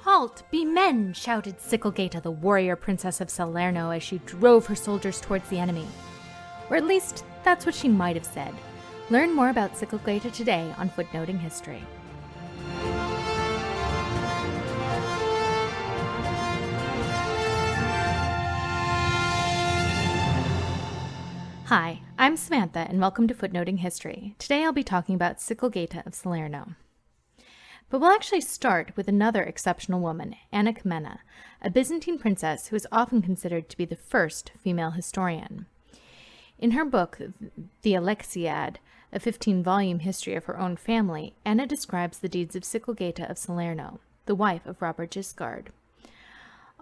"Halt! Be men!" shouted Sichelgaita, the warrior princess of Salerno, as she drove her soldiers towards the enemy. Or at least, that's what she might have said. Learn more about Sichelgaita today on Footnoting History. Hi, I'm Samantha, and welcome to Footnoting History. Today I'll be talking about Sichelgaita of Salerno. But we'll actually start with another exceptional woman, Anna Comnena, a Byzantine princess who is often considered to be the first female historian. In her book, The Alexiad, a 15-volume history of her own family, Anna describes the deeds of Sichelgaita of Salerno, the wife of Robert Guiscard.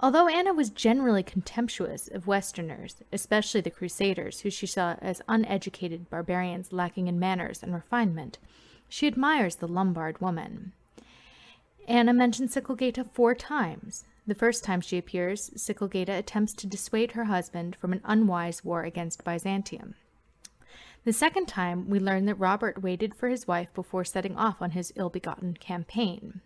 Although Anna was generally contemptuous of Westerners, especially the Crusaders, who she saw as uneducated barbarians lacking in manners and refinement, she admires the Lombard woman. Anna mentions Sichelgaita 4 times. The first time she appears, Sichelgaita attempts to dissuade her husband from an unwise war against Byzantium. The second time, we learn that Robert waited for his wife before setting off on his ill-begotten campaign.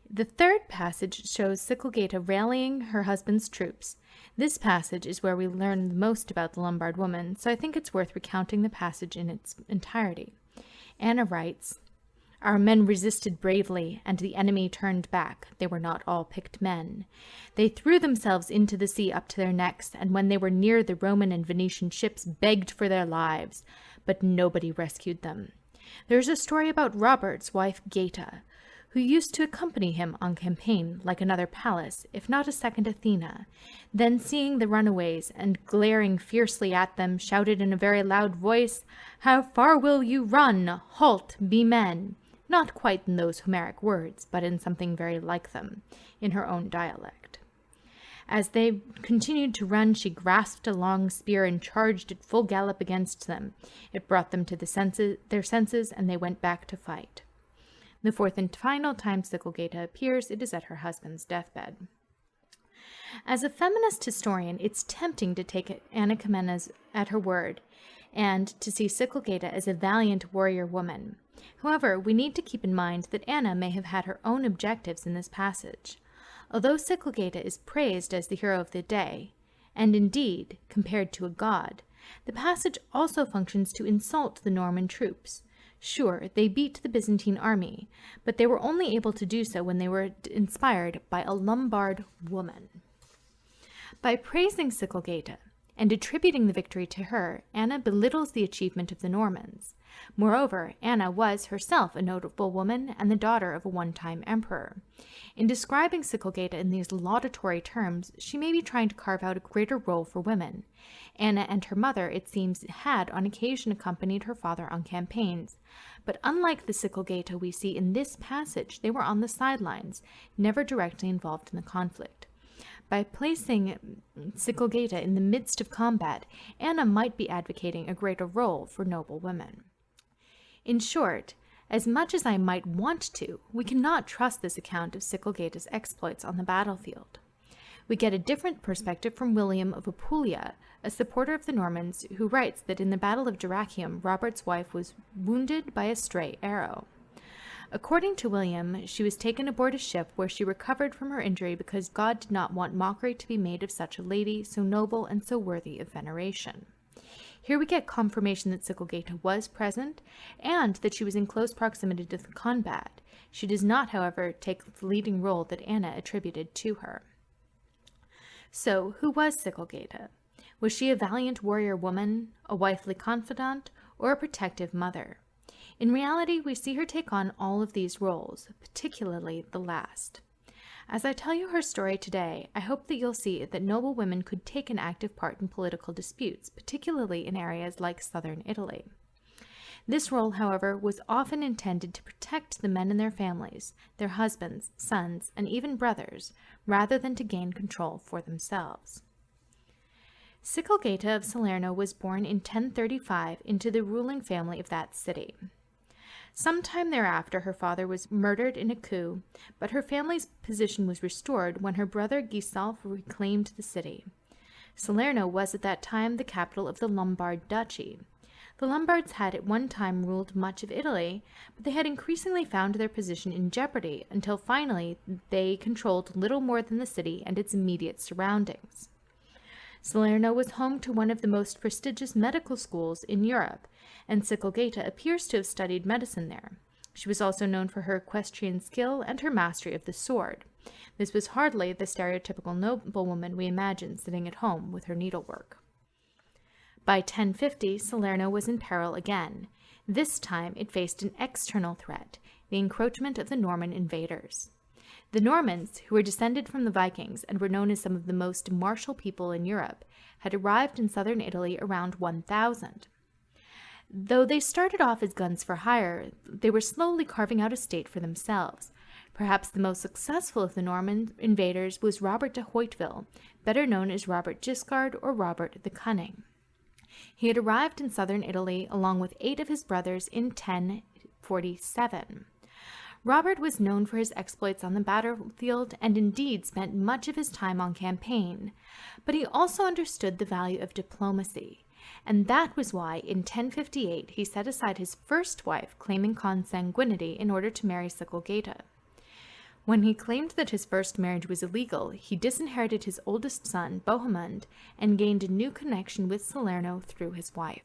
The third passage shows Sichelgaita rallying her husband's troops. This passage is where we learn the most about the Lombard woman, so I think it's worth recounting the passage in its entirety. Anna writes, "Our men resisted bravely, and the enemy turned back. They were not all picked men. They threw themselves into the sea up to their necks, and when they were near the Roman and Venetian ships, begged for their lives, but nobody rescued them. There is a story about Robert's wife Gaeta, who used to accompany him on campaign like another Pallas, if not a second Athena. Then seeing the runaways, and glaring fiercely at them, shouted in a very loud voice, 'How far will you run? Halt, be men!' Not quite in those Homeric words, but in something very like them, in her own dialect. As they continued to run, she grasped a long spear and charged at full gallop against them. It brought them to their senses, and they went back to fight." The fourth and final time Sichelgaita appears, it is at her husband's deathbed. As a feminist historian, it's tempting to take Anna Comnena at her word and to see Sichelgaita as a valiant warrior woman. However, we need to keep in mind that Anna may have had her own objectives in this passage. Although Sichelgaita is praised as the hero of the day, and indeed compared to a god, the passage also functions to insult the Norman troops. Sure, they beat the Byzantine army, but they were only able to do so when they were inspired by a Lombard woman. By praising Sichelgaita and attributing the victory to her, Anna belittles the achievement of the Normans. Moreover, Anna was herself a notable woman and the daughter of a one-time emperor. In describing Sichelgaita in these laudatory terms, she may be trying to carve out a greater role for women. Anna and her mother, it seems, had on occasion accompanied her father on campaigns. But unlike the Sichelgaita we see in this passage, they were on the sidelines, never directly involved in the conflict. By placing Sichelgaita in the midst of combat, Anna might be advocating a greater role for noble women. In short, as much as I might want to, we cannot trust this account of Sichelgaita's exploits on the battlefield. We get a different perspective from William of Apulia, a supporter of the Normans, who writes that in the Battle of Dyrrachium, Robert's wife was wounded by a stray arrow. According to William, she was taken aboard a ship where she recovered from her injury because God did not want mockery to be made of such a lady, so noble and so worthy of veneration. Here we get confirmation that Sichelgaita was present and that she was in close proximity to the combat. She does not, however, take the leading role that Anna attributed to her. So, who was Sichelgaita? Was she a valiant warrior woman, a wifely confidant, or a protective mother? In reality, we see her take on all of these roles, particularly the last. As I tell you her story today, I hope that you'll see that noble women could take an active part in political disputes, particularly in areas like southern Italy. This role, however, was often intended to protect the men and their families, their husbands, sons, and even brothers, rather than to gain control for themselves. Sichelgaita of Salerno was born in 1035 into the ruling family of that city. Sometime thereafter, her father was murdered in a coup, but her family's position was restored when her brother Gisulf reclaimed the city. Salerno was at that time the capital of the Lombard Duchy. The Lombards had at one time ruled much of Italy, but they had increasingly found their position in jeopardy until finally they controlled little more than the city and its immediate surroundings. Salerno was home to one of the most prestigious medical schools in Europe, and Sichelgaita appears to have studied medicine there. She was also known for her equestrian skill and her mastery of the sword. This was hardly the stereotypical noblewoman we imagine sitting at home with her needlework. By 1050, Salerno was in peril again. This time it faced an external threat, the encroachment of the Norman invaders. The Normans, who were descended from the Vikings and were known as some of the most martial people in Europe, had arrived in southern Italy around 1000. Though they started off as guns for hire, they were slowly carving out a state for themselves. Perhaps the most successful of the Norman invaders was Robert de Hauteville, better known as Robert Guiscard or Robert the Cunning. He had arrived in southern Italy along with 8 of his brothers in 1047. Robert was known for his exploits on the battlefield and indeed spent much of his time on campaign, but he also understood the value of diplomacy, and that was why in 1058 he set aside his first wife, claiming consanguinity, in order to marry Sichelgaita. When he claimed that his first marriage was illegal, he disinherited his oldest son, Bohemund, and gained a new connection with Salerno through his wife.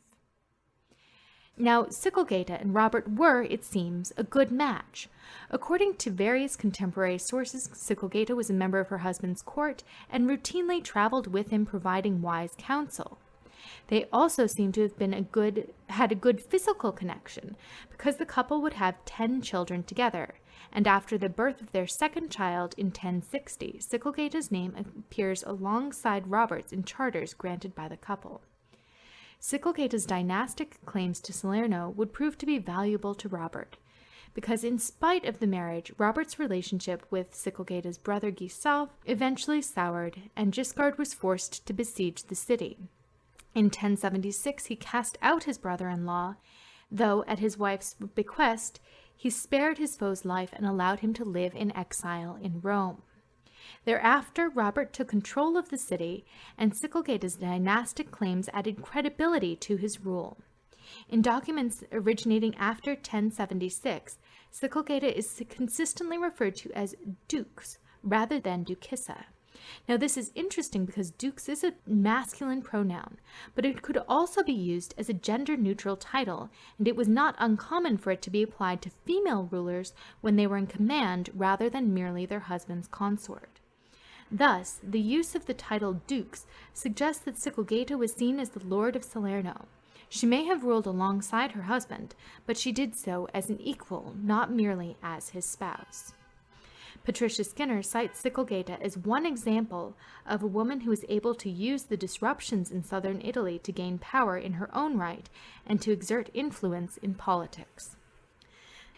Now, Sichelgaita and Robert were, it seems, a good match. According to various contemporary sources, Sichelgaita was a member of her husband's court and routinely traveled with him, providing wise counsel. They also seem to have had a good physical connection, because the couple would have 10 children together, and after the birth of their second child in 1060, Sichelgaita's name appears alongside Robert's in charters granted by the couple. Sichelgaita's dynastic claims to Salerno would prove to be valuable to Robert, because in spite of the marriage, Robert's relationship with Sichelgaita's brother Gisulf eventually soured, and Guiscard was forced to besiege the city. In 1076, he cast out his brother-in-law, though at his wife's bequest, he spared his foe's life and allowed him to live in exile in Rome. Thereafter, Robert took control of the city, and Sichelgaita's dynastic claims added credibility to his rule. In documents originating after 1076, Sichelgaita is consistently referred to as dux rather than duchessa. Now, this is interesting because dux is a masculine pronoun, but it could also be used as a gender-neutral title, and it was not uncommon for it to be applied to female rulers when they were in command rather than merely their husband's consort. Thus, the use of the title dux suggests that Sichelgaita was seen as the lord of Salerno. She may have ruled alongside her husband, but she did so as an equal, not merely as his spouse. Patricia Skinner cites Sichelgaita as one example of a woman who was able to use the disruptions in southern Italy to gain power in her own right and to exert influence in politics.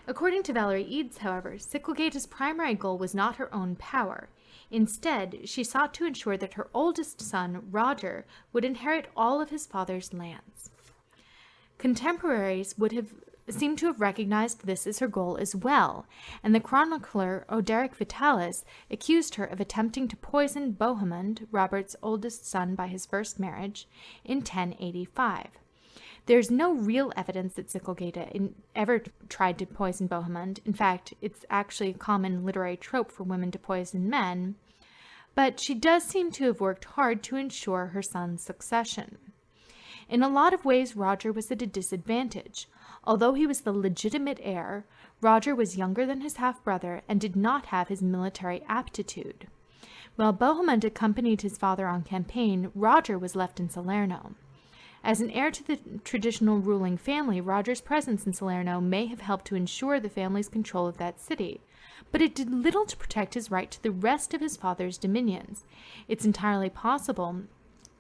According to Valerie Eads, however, Sichelgaita's primary goal was not her own power. Instead, she sought to ensure that her oldest son, Roger, would inherit all of his father's lands. Contemporaries seem to have recognized this as her goal as well, and the chronicler Oderic Vitalis accused her of attempting to poison Bohemund, Robert's oldest son by his first marriage, in 1085. There's no real evidence that Sichelgaita ever tried to poison Bohemund. In fact, it's actually a common literary trope for women to poison men, but she does seem to have worked hard to ensure her son's succession. In a lot of ways, Roger was at a disadvantage. Although he was the legitimate heir, Roger was younger than his half-brother and did not have his military aptitude. While Bohemund accompanied his father on campaign, Roger was left in Salerno. As an heir to the traditional ruling family, Roger's presence in Salerno may have helped to ensure the family's control of that city, but it did little to protect his right to the rest of his father's dominions. It's entirely possible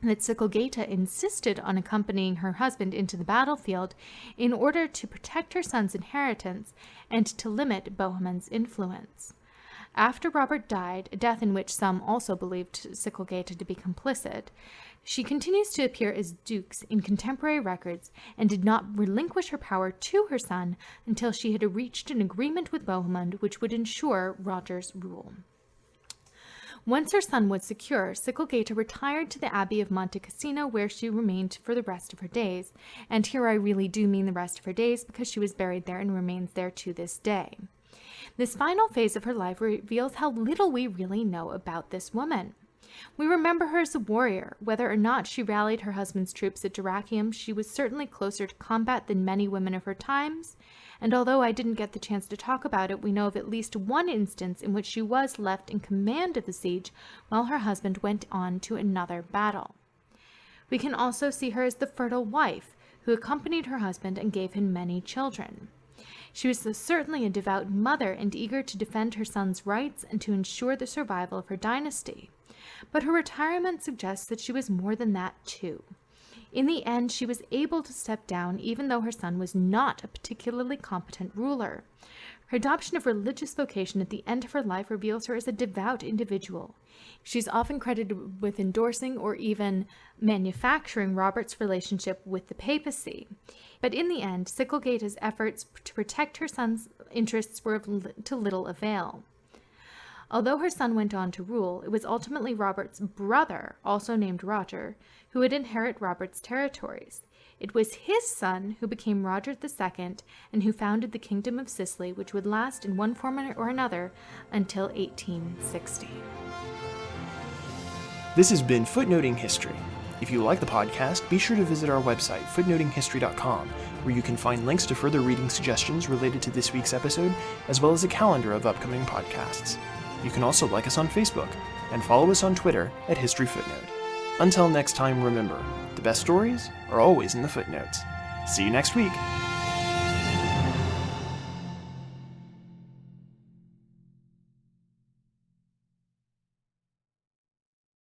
that Sichelgaita insisted on accompanying her husband into the battlefield in order to protect her son's inheritance and to limit Bohemund's influence. After Robert died, a death in which some also believed Sichelgaita to be complicit, she continues to appear as dux in contemporary records and did not relinquish her power to her son until she had reached an agreement with Bohemund which would ensure Roger's rule. Once her son was secure, Sichelgaita retired to the Abbey of Monte Cassino, where she remained for the rest of her days. And here I really do mean the rest of her days, because she was buried there and remains there to this day. This final phase of her life reveals how little we really know about this woman. We remember her as a warrior. Whether or not she rallied her husband's troops at Dyrrachium, she was certainly closer to combat than many women of her times, and although I didn't get the chance to talk about it, we know of at least one instance in which she was left in command of the siege while her husband went on to another battle. We can also see her as the fertile wife who accompanied her husband and gave him many children. She was certainly a devout mother and eager to defend her son's rights and to ensure the survival of her dynasty. But her retirement suggests that she was more than that too. In the end, she was able to step down even though her son was not a particularly competent ruler. Her adoption of religious vocation at the end of her life reveals her as a devout individual. She's often credited with endorsing or even manufacturing Robert's relationship with the papacy. But in the end, Sichelgaita's efforts to protect her son's interests were to little avail. Although her son went on to rule, it was ultimately Robert's brother, also named Roger, who would inherit Robert's territories. It was his son who became Roger II and who founded the Kingdom of Sicily, which would last in one form or another until 1860. This has been Footnoting History. If you like the podcast, be sure to visit our website, footnotinghistory.com, where you can find links to further reading suggestions related to this week's episode, as well as a calendar of upcoming podcasts. You can also like us on Facebook, and follow us on Twitter at History Footnote. Until next time, remember, the best stories are always in the footnotes. See you next week!